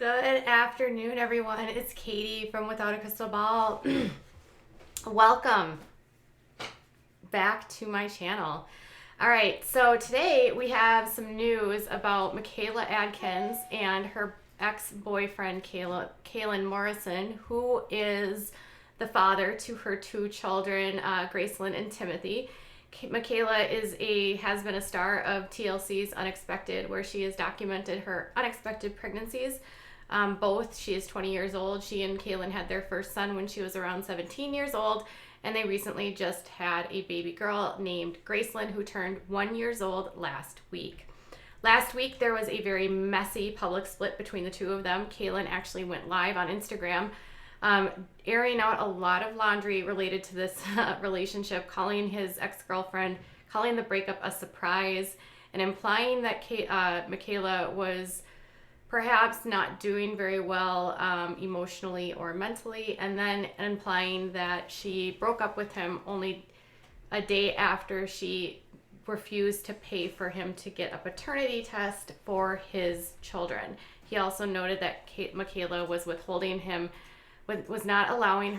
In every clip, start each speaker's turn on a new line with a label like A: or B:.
A: Good afternoon, everyone. It's Katie from Without a Crystal Ball. Welcome back to my channel. All right, so today we have some news about Michaela Adkins and her ex-boyfriend, Caelen Morrison, who is the father to her two children, Gracelyn and Timothy. Michaela has been a star of TLC's Unexpected, where she has documented her unexpected pregnancies. She is 20 years old. She and Caelen had their first son when she was around 17 years old, and they recently just had a baby girl named Gracelyn, who turned 1 year old last week. Last week, there was a very messy public split between the two of them. Caelen actually went live on Instagram, airing out a lot of laundry related to this relationship, calling his ex-girlfriend, calling the breakup a surprise, and implying that Michaela was perhaps not doing very well emotionally or mentally, and then implying that she broke up with him only a day after she refused to pay for him to get a paternity test for his children. He also noted that Michaela was withholding him, was not allowing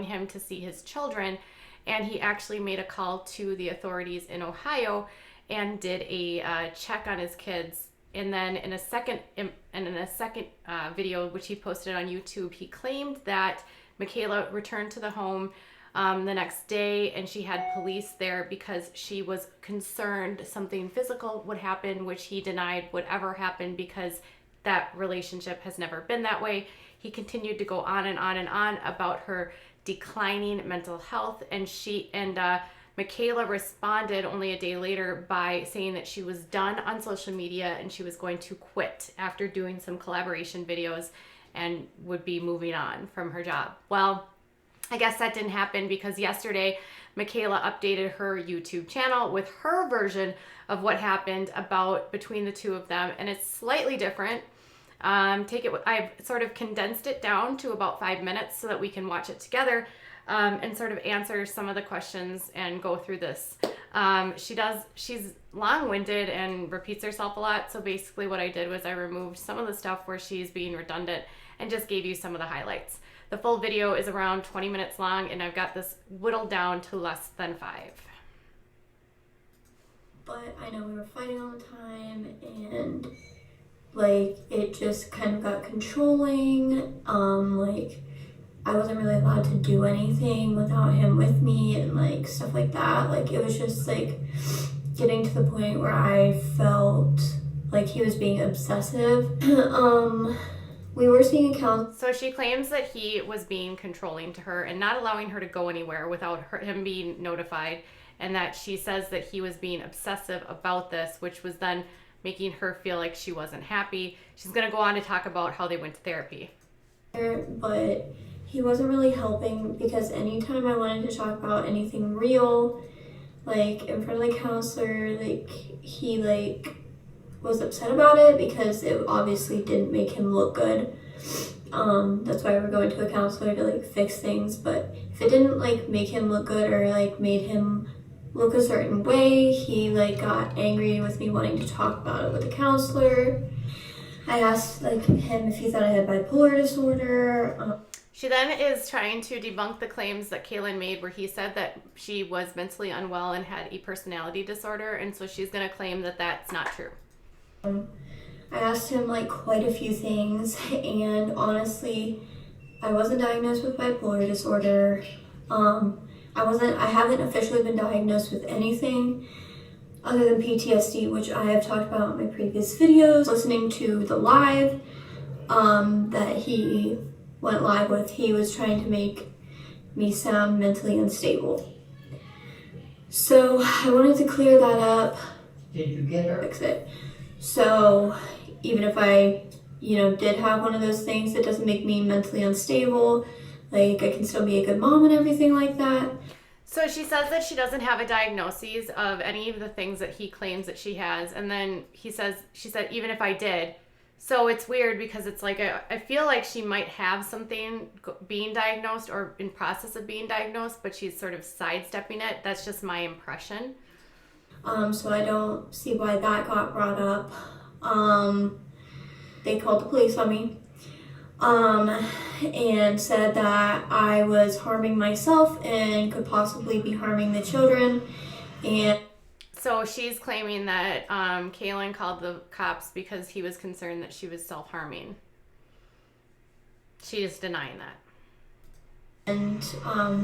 A: him to see his children, and he actually made a call to the authorities in Ohio and did a check on his kids. And then in a second video, which he posted on YouTube, he claimed that Michaela returned to the home the next day, and she had police there because she was concerned something physical would happen, which he denied would ever happen because that relationship has never been that way. He continued to go on and on and on about her declining mental health, and Michaela responded only a day later by saying that she was done on social media and she was going to quit after doing some collaboration videos and would be moving on from her job. Well, I guess that didn't happen because yesterday Michaela updated her YouTube channel with her version of what happened between the two of them, and it's slightly different. I've sort of condensed it down to about 5 minutes so that we can watch it together. And sort of answer some of the questions and go through this. She's long-winded and repeats herself a lot. So basically what I did was I removed some of the stuff where she's being redundant and just gave you some of the highlights. The full video is around 20 minutes long, and I've got this whittled down to less than 5.
B: But I know we were fighting all the time, and it just kind of got controlling. I wasn't really allowed to do anything without him with me and stuff like that. It was just getting to the point where I felt like he was being obsessive. We were seeing a counselor.
A: So she claims that he was being controlling to her and not allowing her to go anywhere without him being notified, and that she says that he was being obsessive about this, which was then making her feel like she wasn't happy. She's going to go on to talk about how they went to therapy.
B: But he wasn't really helping because anytime I wanted to talk about anything real, in front of the counselor, he was upset about it because it obviously didn't make him look good. That's why we're going to a counselor to fix things. But if it didn't make him look good or made him look a certain way, he got angry with me wanting to talk about it with the counselor. I asked him if he thought I had bipolar disorder.
A: She then is trying to debunk the claims that Caelen made where he said that she was mentally unwell and had a personality disorder, and so she's going to claim that that's not true.
B: I asked him quite a few things, and honestly, I wasn't diagnosed with bipolar disorder. I haven't officially been diagnosed with anything other than PTSD, which I have talked about in my previous videos. Listening to the live that he went live with, he was trying to make me sound mentally unstable. So I wanted to clear that up.
C: Did you get her?
B: Fix it. So even if I, did have one of those things, it doesn't make me mentally unstable. I can still be a good mom and everything like that.
A: So she says that she doesn't have a diagnosis of any of the things that he claims that she has. And then she said, even if I did. So it's weird because it's I feel like she might have something being diagnosed or in process of being diagnosed, but she's sort of sidestepping it. That's just my impression.
B: So I don't see why that got brought up. they called the police on me, and said that I was harming myself and could possibly be harming the children. And
A: so she's claiming that Caelen called the cops because he was concerned that she was self-harming. She is denying that.
B: And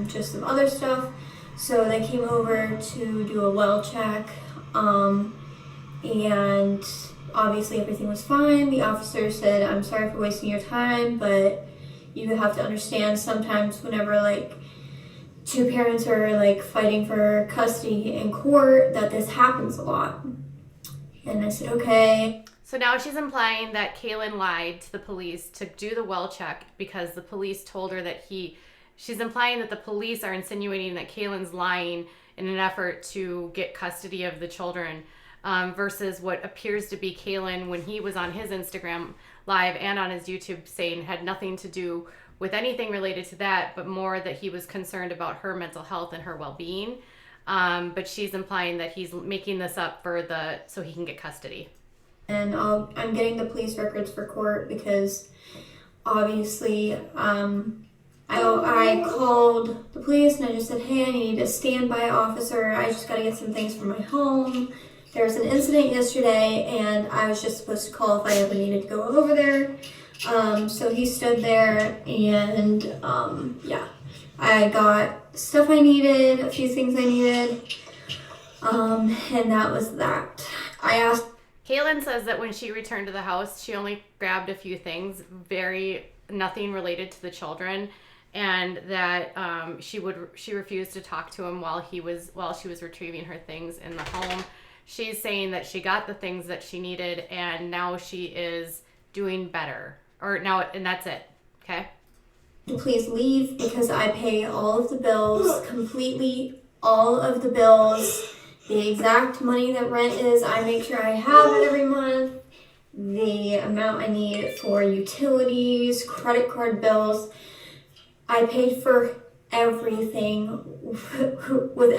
B: just some other stuff. So they came over to do a well check, and obviously everything was fine. The officer said, "I'm sorry for wasting your time, but you have to understand sometimes whenever like two parents are like fighting for custody in court that this happens a lot." And I said, okay.
A: So now she's implying that Caelen lied to the police to do the well check because the police told her that she's implying that the police are insinuating that Caelen's lying in an effort to get custody of the children, versus what appears to be Caelen when he was on his Instagram live and on his YouTube saying had nothing to do with anything related to that, but more that he was concerned about her mental health and her well-being. But she's implying that he's making this up so he can get custody.
B: And I'm getting the police records for court because obviously I called the police and I just said, hey, I need a standby officer. I just got to get some things from my home. There was an incident yesterday and I was just supposed to call if I ever needed to go over there. So he stood there and I got stuff I needed, a few things I needed, and that was that. I asked.
A: Caelen says that when she returned to the house, she only grabbed a few things, nothing related to the children, and that she refused to talk to him while she was retrieving her things in the home. She's saying that she got the things that she needed, and now she is doing better. And that's it. Okay.
B: Please leave because I pay all of the bills, completely all of the bills. The exact money that rent is, I make sure I have it every month. The amount I need for utilities, credit card bills. I paid for everything with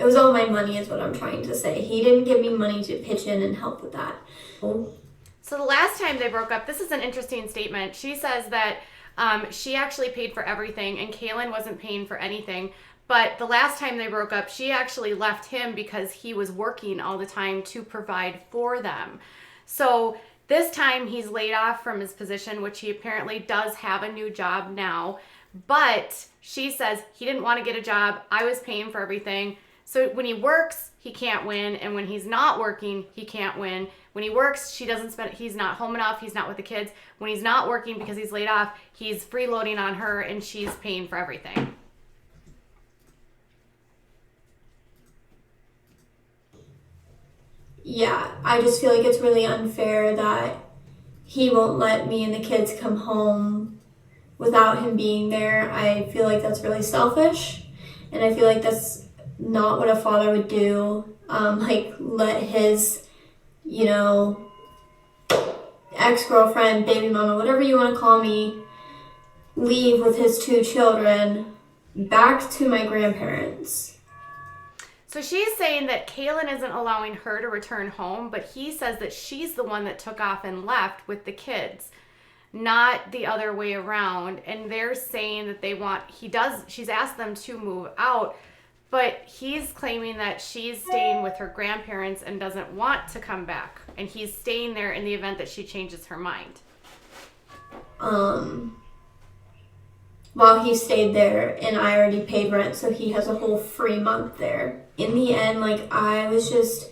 B: it was all my money is what I'm trying to say. He didn't give me money to pitch in and help with that.
A: So the last time they broke up, this is an interesting statement. She says that she actually paid for everything and Caelen wasn't paying for anything. But the last time they broke up, she actually left him because he was working all the time to provide for them. So this time he's laid off from his position, which he apparently does have a new job now. But she says he didn't want to get a job. I was paying for everything. So when he works, he can't win. And when he's not working, he can't win. When he works, he's not home enough. He's not with the kids. When he's not working because he's laid off, he's freeloading on her and she's paying for everything.
B: Yeah, I just feel like it's really unfair that he won't let me and the kids come home without him being there. I feel like that's really selfish, and I feel like that's not what a father would do. Let his, ex-girlfriend, baby mama, whatever you want to call me, leave with his two children back to my grandparents.
A: So she's saying that Caelen isn't allowing her to return home, but he says that she's the one that took off and left with the kids, not the other way around. And they're saying that she's asked them to move out, but he's claiming that she's staying with her grandparents and doesn't want to come back. And he's staying there in the event that she changes her mind.
B: While he stayed there, and I already paid rent, so he has a whole free month there. In the end, I was just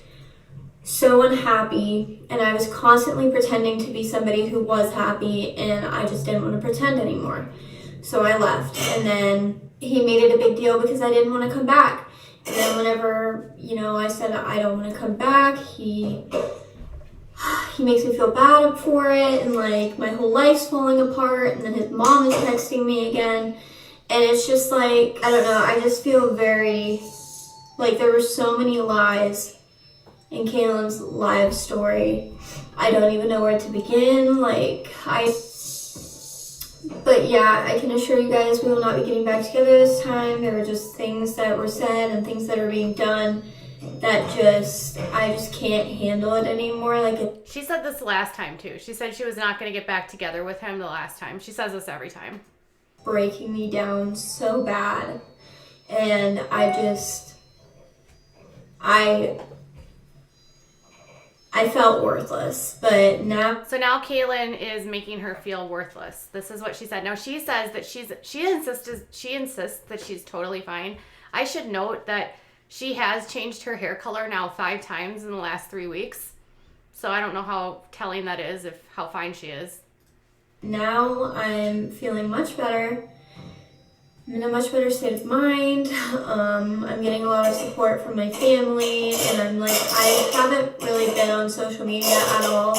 B: so unhappy, and I was constantly pretending to be somebody who was happy, and I just didn't want to pretend anymore. So I left, and then he made it a big deal because I didn't want to come back. And then whenever, I said I don't want to come back, he makes me feel bad for it, and my whole life's falling apart, and then his mom is texting me again, and it's just I don't know, I just feel very, there were so many lies in Caelen's live story. I don't even know where to begin, but yeah, I can assure you guys we will not be getting back together this time. There were just things that were said and things that are being done that I just can't handle it anymore. Like,
A: She said this last time too. She said she was not going to get back together with him the last time. She says this every time.
B: Breaking me down so bad. And I felt worthless, but now.
A: So now Caelen is making her feel worthless. This is what she said. Now she says that she insists that she's totally fine. I should note that she has changed her hair color now 5 times in the last 3 weeks. So I don't know how telling that is, how fine she is.
B: Now I'm feeling much better. I'm in a much better state of mind. I'm getting a lot of support from my family, and I haven't really been on social media at all.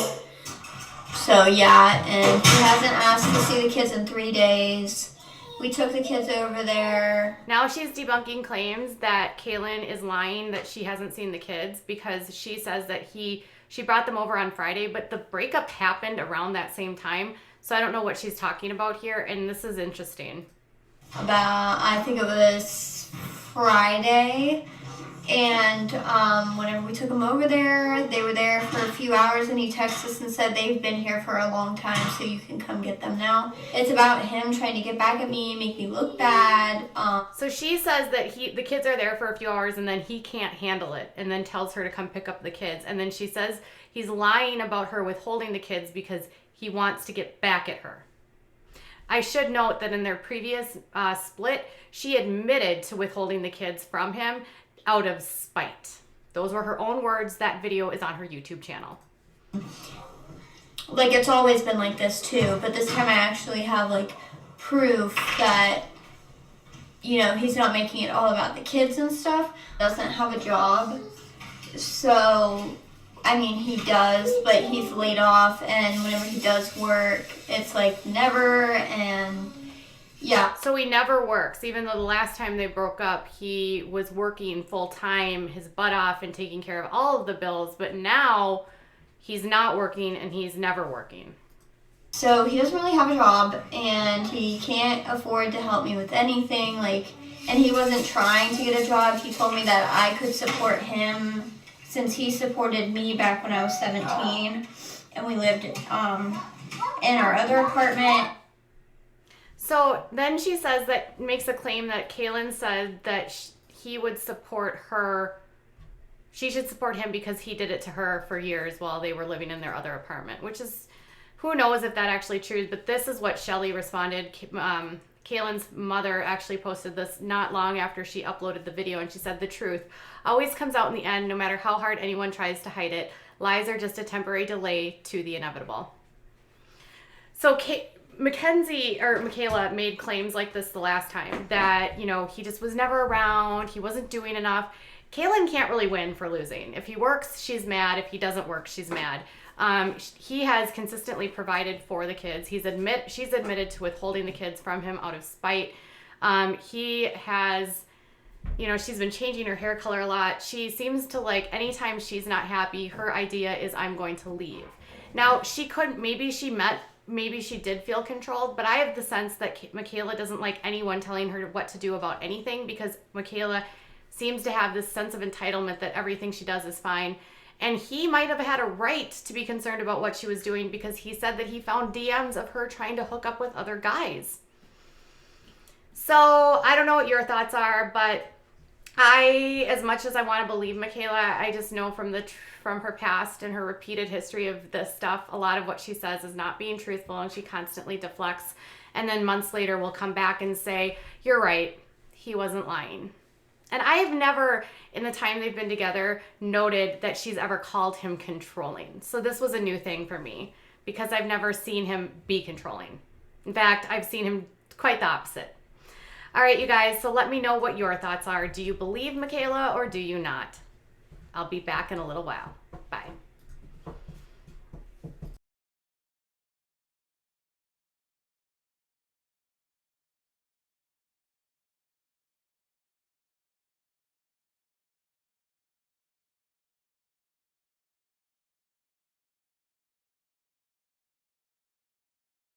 B: So yeah, and he hasn't asked to see the kids in 3 days. We took the kids over there.
A: Now she's debunking claims that Caelen is lying that she hasn't seen the kids, because she says that she brought them over on Friday, but the breakup happened around that same time. So I don't know what she's talking about here, and this is interesting.
B: I think it was Friday, and whenever we took them over there, they were there for a few hours, and he texted us and said they've been here for a long time, so you can come get them now. It's about him trying to get back at me, make me look bad.
A: So she says that the kids are there for a few hours, and then he can't handle it, and then tells her to come pick up the kids, and then she says he's lying about her withholding the kids because he wants to get back at her. I should note that in their previous split, she admitted to withholding the kids from him out of spite. Those were her own words. That video is on her YouTube channel.
B: Like, it's always been like this too, but this time I actually have proof that, he's not making it all about the kids and stuff. Doesn't have a job. So, he does, but he's laid off, and whenever he does work, it's never, and yeah.
A: So he never works, even though the last time they broke up, he was working full time, his butt off, and taking care of all of the bills, but now he's not working, and he's never working.
B: So he doesn't really have a job, and he can't afford to help me with anything, and he wasn't trying to get a job. He told me that I could support him, since he supported me back when I was 17, and we lived in our other apartment.
A: So then she makes a claim that Caelen said that he would support her. She should support him because he did it to her for years while they were living in their other apartment, which is, who knows if that actually true, but this is what Shelly responded. Caelen's mother actually posted this not long after she uploaded the video, and she said, "The truth always comes out in the end, no matter how hard anyone tries to hide it. Lies are just a temporary delay to the inevitable." So Michaela made claims like this the last time, that, he just was never around, he wasn't doing enough. Caelen can't really win for losing. If he works, she's mad. If he doesn't work, she's mad. He has consistently provided for the kids. She's admitted to withholding the kids from him out of spite. He has, she's been changing her hair color a lot. She seems to anytime she's not happy, her idea is, I'm going to leave. Now, maybe she did feel controlled, but I have the sense that Michaela doesn't like anyone telling her what to do about anything, because Michaela seems to have this sense of entitlement that everything she does is fine. And he might have had a right to be concerned about what she was doing, because he said that he found DMs of her trying to hook up with other guys. So I don't know what your thoughts are, but as much as I want to believe Michaela, I just know from her past and her repeated history of this stuff, a lot of what she says is not being truthful, and she constantly deflects. And then months later will come back and say, "You're right, he wasn't lying." And I have never, in the time they've been together, noted that she's ever called him controlling. So this was a new thing for me, because I've never seen him be controlling. In fact, I've seen him quite the opposite. All right, you guys, so let me know what your thoughts are. Do you believe Michaela or do you not? I'll be back in a little while. Bye.